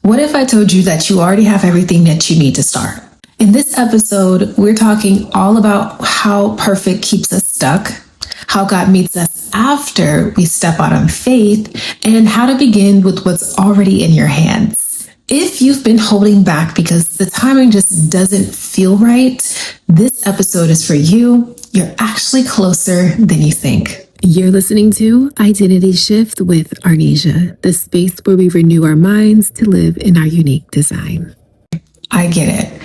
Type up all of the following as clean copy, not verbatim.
What if I told you that you already have everything that you need to start? In this episode, we're talking all about how perfect keeps us stuck, how God meets us after we step out on faith, and how to begin with what's already in your hands. If you've been holding back because the timing just doesn't feel right, this episode is for you. You're actually closer than you think. You're listening to Identity Shift with Arnesia, the space where we renew our minds to live in our unique design. I get it.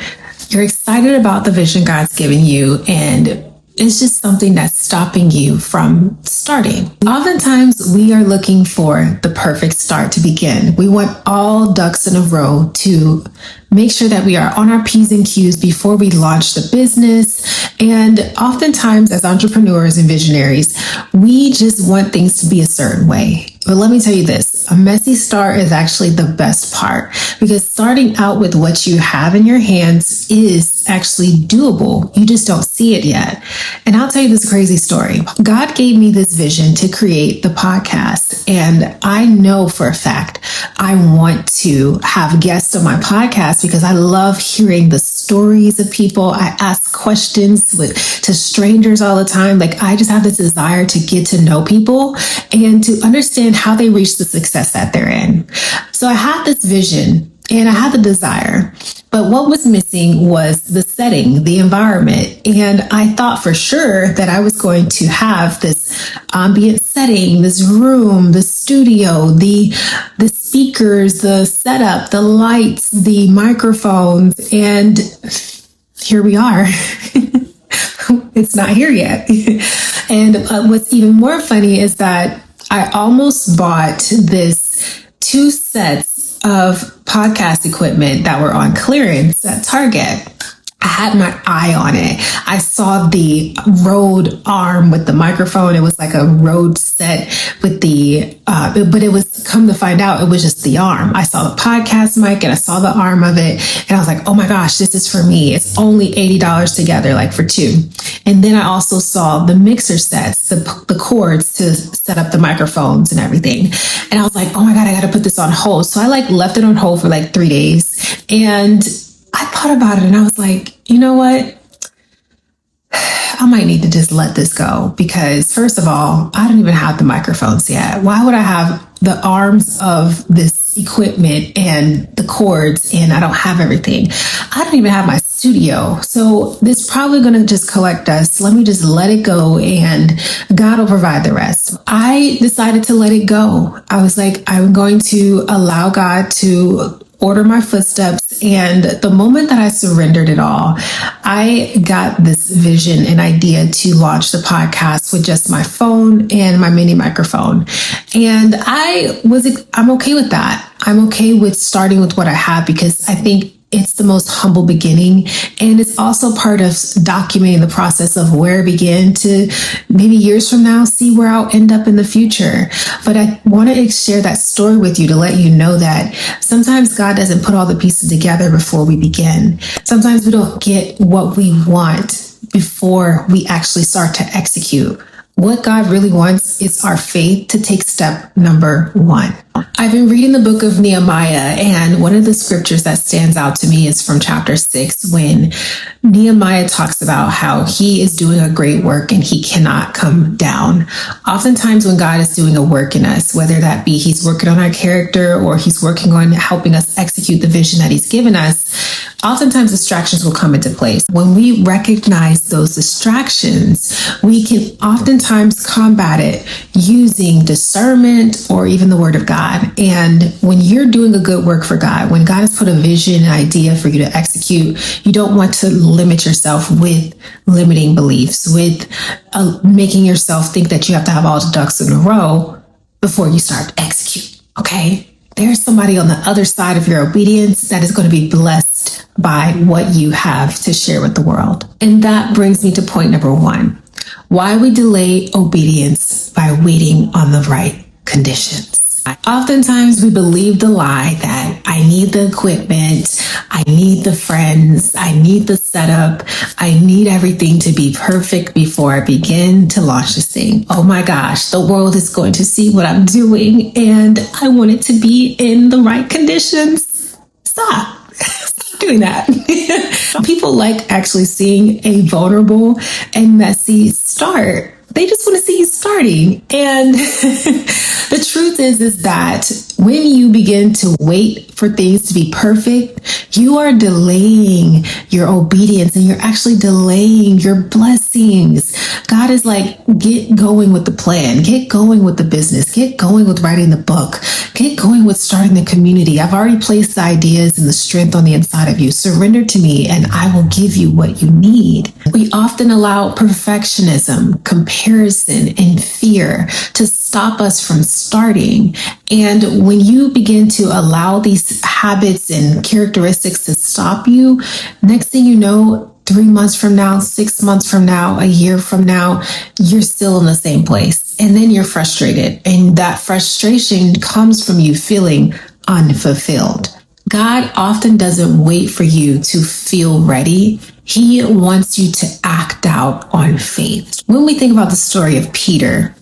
You're excited about the vision God's given you, and it's just something that's stopping you from starting. Oftentimes, we are looking for the perfect start to begin. We want all ducks in a row to make sure that we are on our P's and Q's before we launch the business. And oftentimes, as entrepreneurs and visionaries, we just want things to be a certain way. But let me tell you this, a messy start is actually the best part, because starting out with what you have in your hands is actually doable. You just don't see it yet. And I'll tell you this crazy story. God gave me this vision to create the podcast. And I know for a fact I want to have guests on my podcast because I love hearing the stories of people. I ask questions to strangers all the time. Like, I just have this desire to get to know people and to understand how they reach the success that they're in. So I had this vision and I had the desire, but what was missing was the setting, the environment. And I thought for sure that I was going to have this ambient setting, this room, the studio, the speakers, the setup, the lights, the microphones, and here we are. It's not here yet. And what's even more funny is that I almost bought this 2 sets of podcast equipment that were on clearance at Target. I had my eye on it. I saw the Rode arm with the microphone. It was like a Rode set with but it was, come to find out, it was just the arm. I saw the podcast mic and I saw the arm of it. And I was like, oh my gosh, this is for me. It's only $80 together, like for 2. And then I also saw the mixer sets, the cords to set up the microphones and everything. And I was like, oh my God, I got to put this on hold. So I left it on hold for 3 days. And I thought about it and I was like, you know what? I might need to just let this go, because first of all, I don't even have the microphones yet. Why would I have the arms of this equipment and the cords and I don't have everything? I don't even have my studio. So this is probably going to just collect dust. Let me just let it go and God will provide the rest. I decided to let it go. I was like, I'm going to allow God to order my footsteps. And the moment that I surrendered it all, I got this vision and idea to launch the podcast with just my phone and my mini microphone. And I'm okay with that. I'm okay with starting with what I have, because I think it's the most humble beginning. And it's also part of documenting the process of where I began to maybe years from now, see where I'll end up in the future. But I want to share that story with you to let you know that sometimes God doesn't put all the pieces together before we begin. Sometimes we don't get what we want before we actually start to execute. What God really wants is our faith to take step number 1. I've been reading the book of Nehemiah, and one of the scriptures that stands out to me is from chapter 6, when Nehemiah talks about how he is doing a great work and he cannot come down. Oftentimes when God is doing a work in us, whether that be he's working on our character or he's working on helping us execute the vision that he's given us, oftentimes distractions will come into place. When we recognize those distractions, we can oftentimes combat it using discernment or even the word of God. And when you're doing a good work for God, when God has put a vision and idea for you to execute, you don't want to limit yourself with limiting beliefs, with making yourself think that you have to have all the ducks in a row before you start to execute. Okay? There's somebody on the other side of your obedience that is going to be blessed by what you have to share with the world. And that brings me to point number 1. Why we delay obedience by waiting on the right conditions. Oftentimes we believe the lie that I need the equipment, I need the friends, I need the setup, I need everything to be perfect before I begin to launch this thing. Oh my gosh, the world is going to see what I'm doing and I want it to be in the right conditions. Stop. Stop doing that. People like actually seeing a vulnerable and messy start. They just want to see you starting. And the truth is that when you begin to wait for things to be perfect, you are delaying your obedience and you're actually delaying your blessings. God is like, get going with the plan, get going with the business, get going with writing the book, get going with starting the community. I've already placed the ideas and the strength on the inside of you. Surrender to me and I will give you what you need. We often allow perfectionism, comparison, and fear to stop us from starting. And when you begin to allow these habits and characteristics to stop you, next thing you know, 3 months from now, 6 months from now, a year from now, you're still in the same place. And then you're frustrated. And that frustration comes from you feeling unfulfilled. God often doesn't wait for you to feel ready. He wants you to act out on faith. When we think about the story of Peter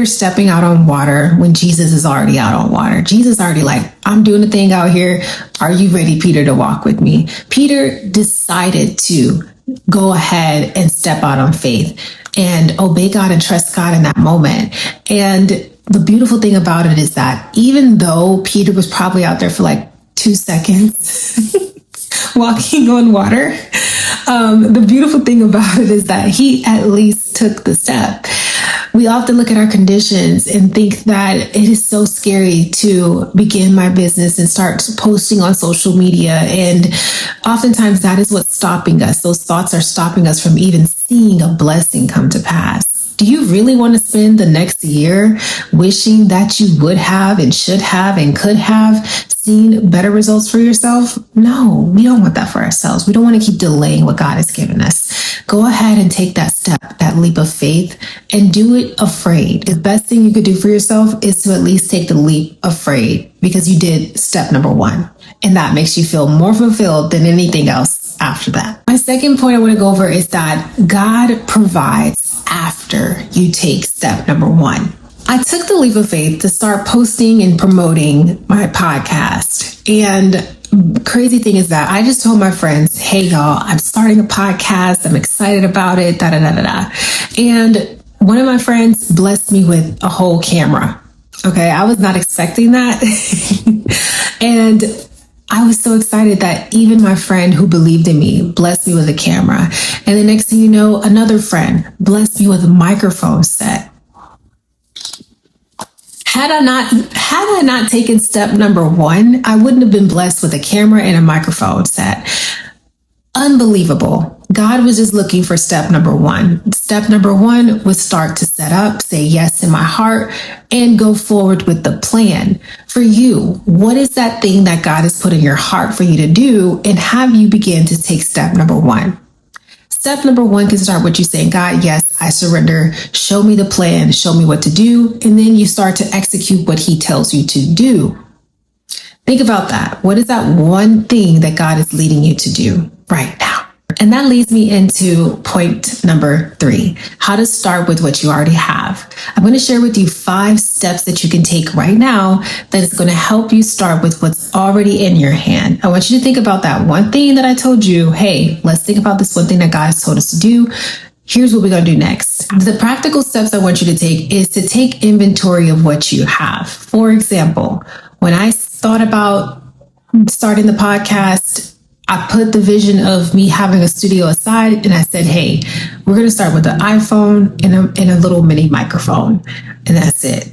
stepping out on water when Jesus is already out on water. Jesus already like, I'm doing a thing out here. Are you ready, Peter, to walk with me? Peter decided to go ahead and step out on faith and obey God and trust God in that moment. And the beautiful thing about it is that even though Peter was probably out there for like 2 seconds walking on water, the beautiful thing about it is that he at least took the step. We often look at our conditions and think that it is so scary to begin my business and start posting on social media. And oftentimes that is what's stopping us. Those thoughts are stopping us from even seeing a blessing come to pass. Do you really want to spend the next year wishing that you would have and should have and could have seen better results for yourself? No, we don't want that for ourselves. We don't want to keep delaying what God has given us. Go ahead and take that step, that leap of faith, and do it afraid. The best thing you could do for yourself is to at least take the leap afraid because you did step number 1. And that makes you feel more fulfilled than anything else after that. My second point I want to go over is that God provides after you take step number 1. I took the leap of faith to start posting and promoting my podcast. And crazy thing is that I just told my friends, hey y'all, I'm starting a podcast. I'm excited about it, da da da da da. And one of my friends blessed me with a whole camera. Okay, I was not expecting that. And I was so excited that even my friend who believed in me blessed me with a camera. And the next thing you know, another friend blessed me with a microphone set. Had I not taken step number 1, I wouldn't have been blessed with a camera and a microphone set. Unbelievable. God was just looking for step number 1. Step number 1 was start to set up, say yes in my heart, and go forward with the plan. For you, what is that thing that God has put in your heart for you to do, and have you begin to take step number 1? Step number 1 can start with you saying, God, yes, I surrender. Show me the plan. Show me what to do. And then you start to execute what he tells you to do. Think about that. What is that one thing that God is leading you to do right now? And that leads me into point number 3, how to start with what you already have. I'm going to share with you 5 steps that you can take right now that is going to help you start with what's already in your hand. I want you to think about that one thing that I told you. Hey, let's think about this one thing that God has told us to do. Here's what we're going to do next. The practical steps I want you to take is to take inventory of what you have. For example, when I thought about starting the podcast, I put the vision of me having a studio aside and I said, hey, we're going to start with the iPhone and a little mini microphone. And that's it.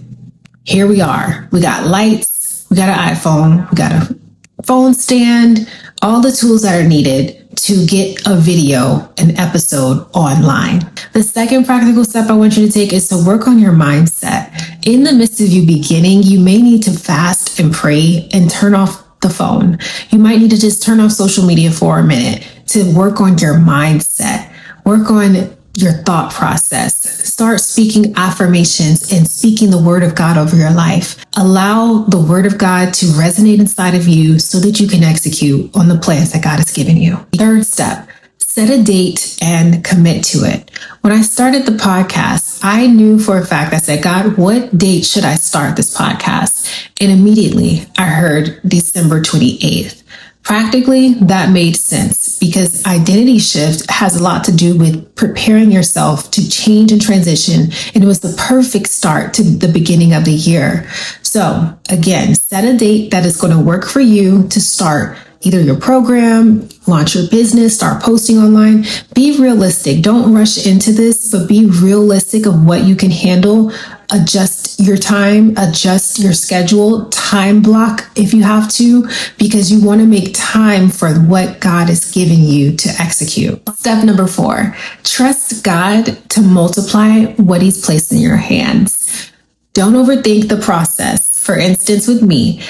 Here we are. We got lights. We got an iPhone. We got a phone stand, all the tools that are needed to get a video, an episode online. The second practical step I want you to take is to work on your mindset. In the midst of you beginning, you may need to fast and pray and turn off the phone. You might need to just turn off social media for a minute to work on your mindset, work on your thought process. Start speaking affirmations and speaking the word of God over your life. Allow the word of God to resonate inside of you so that you can execute on the plans that God has given you. Third step, set a date and commit to it. When I started the podcast, I knew for a fact, I said, God, what date should I start this podcast? And immediately I heard December 28th. Practically, that made sense because identity shift has a lot to do with preparing yourself to change and transition. And it was the perfect start to the beginning of the year. So again, set a date that is going to work for you to start either your program, launch your business, start posting online. Be realistic. Don't rush into this, but be realistic of what you can handle. Adjust your time, adjust your schedule, time block if you have to, because you want to make time for what God is giving you to execute. Step number 4, trust God to multiply what He's placed in your hands. Don't overthink the process. For instance, with me,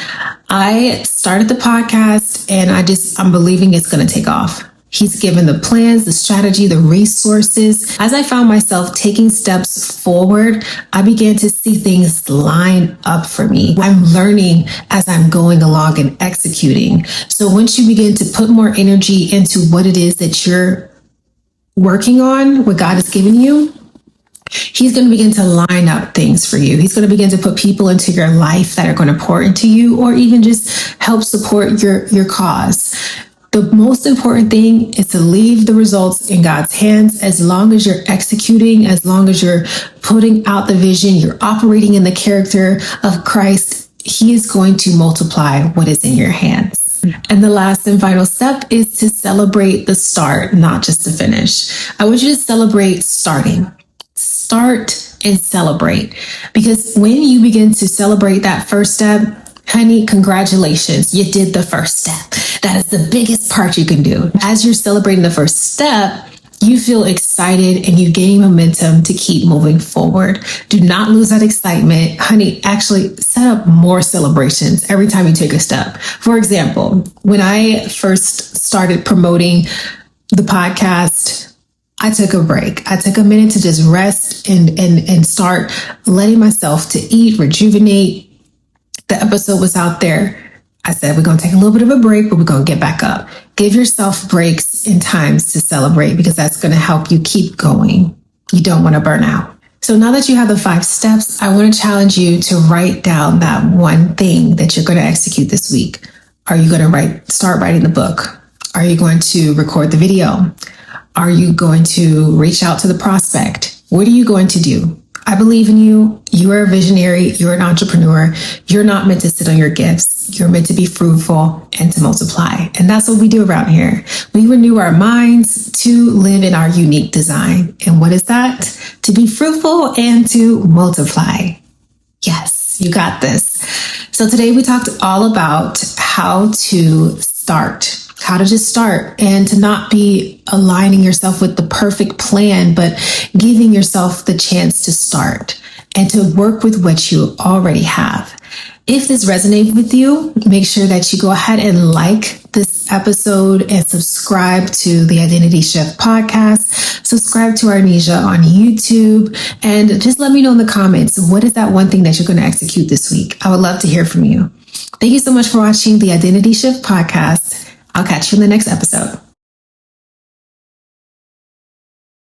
I started the podcast and I'm believing it's going to take off. He's given the plans, the strategy, the resources. As I found myself taking steps forward, I began to see things line up for me. I'm learning as I'm going along and executing. So once you begin to put more energy into what it is that you're working on, what God has given you, He's going to begin to line up things for you. He's going to begin to put people into your life that are going to pour into you or even just help support your cause. The most important thing is to leave the results in God's hands. As long as you're executing, as long as you're putting out the vision, you're operating in the character of Christ, He is going to multiply what is in your hands. And the last and final step is to celebrate the start, not just the finish. I want you to celebrate starting. Start and celebrate. Because when you begin to celebrate that first step, honey, congratulations, you did the first step. That is the biggest part you can do. As you're celebrating the first step, you feel excited and you gain momentum to keep moving forward. Do not lose that excitement. Honey, actually set up more celebrations every time you take a step. For example, when I first started promoting the podcast, I took a break. I took a minute to just rest and start letting myself to eat, rejuvenate. The episode was out there. I said, we're going to take a little bit of a break, but we're going to get back up. Give yourself breaks and times to celebrate because that's going to help you keep going. You don't want to burn out. So now that you have the 5 steps, I want to challenge you to write down that one thing that you're going to execute this week. Are you going to start writing the book? Are you going to record the video? Are you going to reach out to the prospect? What are you going to do? I believe in you. You are a visionary. You're an entrepreneur. You're not meant to sit on your gifts. You're meant to be fruitful and to multiply. And that's what we do around here. We renew our minds to live in our unique design. And what is that? To be fruitful and to multiply. Yes, you got this. So today we talked all about how to start. How to just start and to not be aligning yourself with the perfect plan, but giving yourself the chance to start and to work with what you already have. If this resonated with you, make sure that you go ahead and like this episode and subscribe to the Identity Shift podcast. Subscribe to Arnesia on YouTube and just let me know in the comments, what is that one thing that you're going to execute this week? I would love to hear from you. Thank you so much for watching the Identity Shift podcast. I'll catch you in the next episode.